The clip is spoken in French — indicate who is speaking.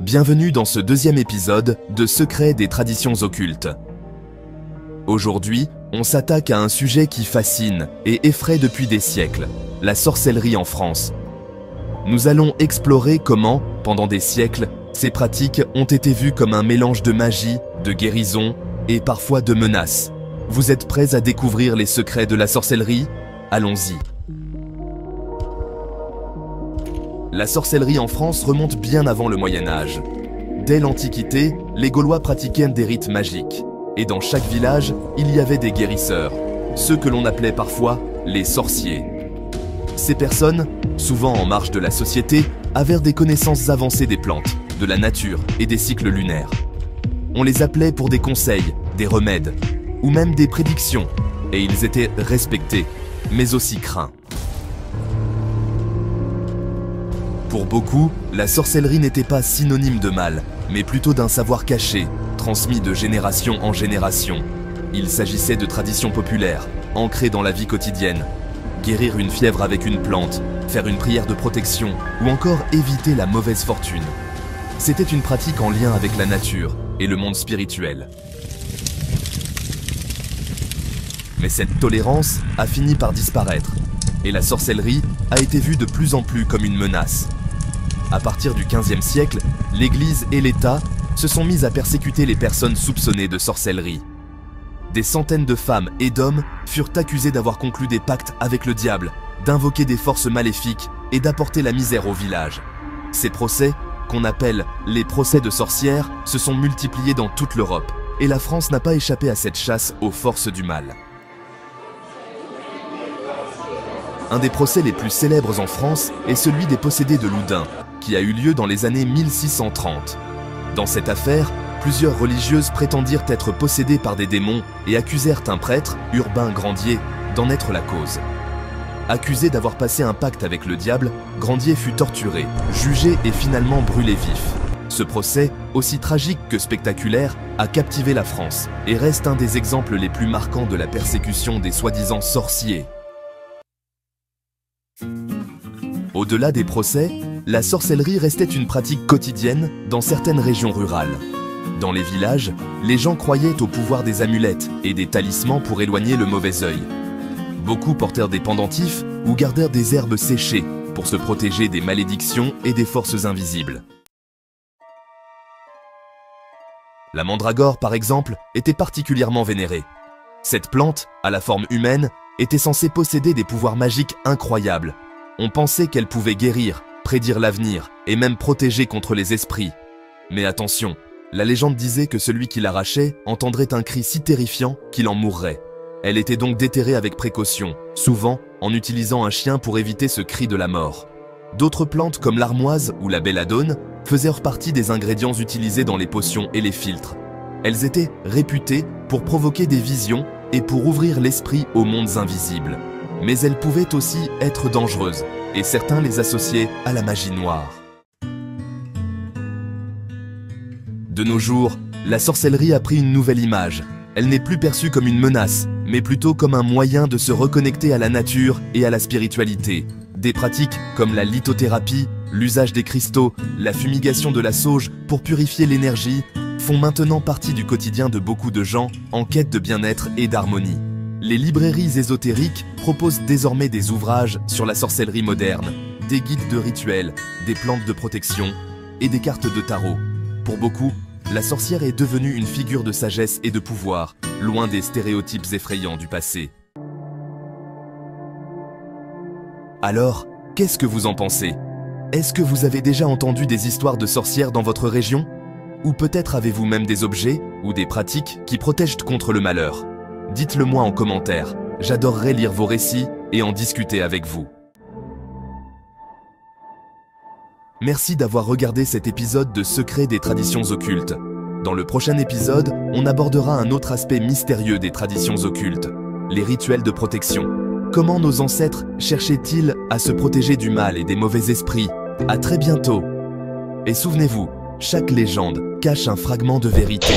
Speaker 1: Bienvenue dans ce deuxième épisode de Secrets des traditions occultes. Aujourd'hui, on s'attaque à un sujet qui fascine et effraie depuis des siècles, la sorcellerie en France. Nous allons explorer comment, pendant des siècles, ces pratiques ont été vues comme un mélange de magie, de guérison et parfois de menaces. Vous êtes prêts à découvrir les secrets de la sorcellerie? Allons-y. La sorcellerie en France remonte bien avant le Moyen-Âge. Dès l'Antiquité, les Gaulois pratiquaient des rites magiques. Et dans chaque village, il y avait des guérisseurs, ceux que l'on appelait parfois les sorciers. Ces personnes, souvent en marge de la société, avaient des connaissances avancées des plantes, de la nature et des cycles lunaires. On les appelait pour des conseils, des remèdes, ou même des prédictions, et ils étaient respectés, mais aussi craints. Pour beaucoup, la sorcellerie n'était pas synonyme de mal, mais plutôt d'un savoir caché, transmis de génération en génération. Il s'agissait de traditions populaires, ancrées dans la vie quotidienne. Guérir une fièvre avec une plante, faire une prière de protection, ou encore éviter la mauvaise fortune. C'était une pratique en lien avec la nature et le monde spirituel. Mais cette tolérance a fini par disparaître, et la sorcellerie a été vue de plus en plus comme une menace. À partir du XVe siècle, l'Église et l'État se sont mis à persécuter les personnes soupçonnées de sorcellerie. Des centaines de femmes et d'hommes furent accusés d'avoir conclu des pactes avec le diable, d'invoquer des forces maléfiques et d'apporter la misère au village. Ces procès, qu'on appelle les procès de sorcières, se sont multipliés dans toute l'Europe, et la France n'a pas échappé à cette chasse aux forces du mal. Un des procès les plus célèbres en France est celui des possédés de Loudun, qui a eu lieu dans les années 1630. Dans cette affaire, plusieurs religieuses prétendirent être possédées par des démons et accusèrent un prêtre, Urbain Grandier, d'en être la cause. Accusé d'avoir passé un pacte avec le diable, Grandier fut torturé, jugé et finalement brûlé vif. Ce procès, aussi tragique que spectaculaire, a captivé la France et reste un des exemples les plus marquants de la persécution des soi-disant sorciers. Au-delà des procès, la sorcellerie restait une pratique quotidienne dans certaines régions rurales. Dans les villages, les gens croyaient au pouvoir des amulettes et des talismans pour éloigner le mauvais œil. Beaucoup portèrent des pendentifs ou gardèrent des herbes séchées pour se protéger des malédictions et des forces invisibles. La mandragore, par exemple, était particulièrement vénérée. Cette plante, à la forme humaine, était censée posséder des pouvoirs magiques incroyables. On pensait qu'elle pouvait guérir, prédire l'avenir et même protéger contre les esprits. Mais attention, la légende disait que celui qui l'arrachait entendrait un cri si terrifiant qu'il en mourrait. Elle était donc déterrée avec précaution, souvent en utilisant un chien pour éviter ce cri de la mort. D'autres plantes comme l'armoise ou la belladone faisaient partie des ingrédients utilisés dans les potions et les filtres. Elles étaient réputées pour provoquer des visions et pour ouvrir l'esprit aux mondes invisibles. Mais elles pouvaient aussi être dangereuses, et certains les associaient à la magie noire. De nos jours, la sorcellerie a pris une nouvelle image. Elle n'est plus perçue comme une menace, mais plutôt comme un moyen de se reconnecter à la nature et à la spiritualité. Des pratiques comme la lithothérapie, l'usage des cristaux, la fumigation de la sauge pour purifier l'énergie, font maintenant partie du quotidien de beaucoup de gens en quête de bien-être et d'harmonie. Les librairies ésotériques proposent désormais des ouvrages sur la sorcellerie moderne, des guides de rituels, des plantes de protection et des cartes de tarot. Pour beaucoup, la sorcière est devenue une figure de sagesse et de pouvoir, loin des stéréotypes effrayants du passé. Alors, qu'est-ce que vous en pensez? Est-ce que vous avez déjà entendu des histoires de sorcières dans votre région? Ou peut-être avez-vous même des objets ou des pratiques qui protègent contre le malheur? Dites-le moi en commentaire, j'adorerais lire vos récits et en discuter avec vous. Merci d'avoir regardé cet épisode de Secrets des traditions occultes. Dans le prochain épisode, on abordera un autre aspect mystérieux des traditions occultes, les rituels de protection. Comment nos ancêtres cherchaient-ils à se protéger du mal et des mauvais esprits? À très bientôt. Et souvenez-vous, chaque légende cache un fragment de vérité.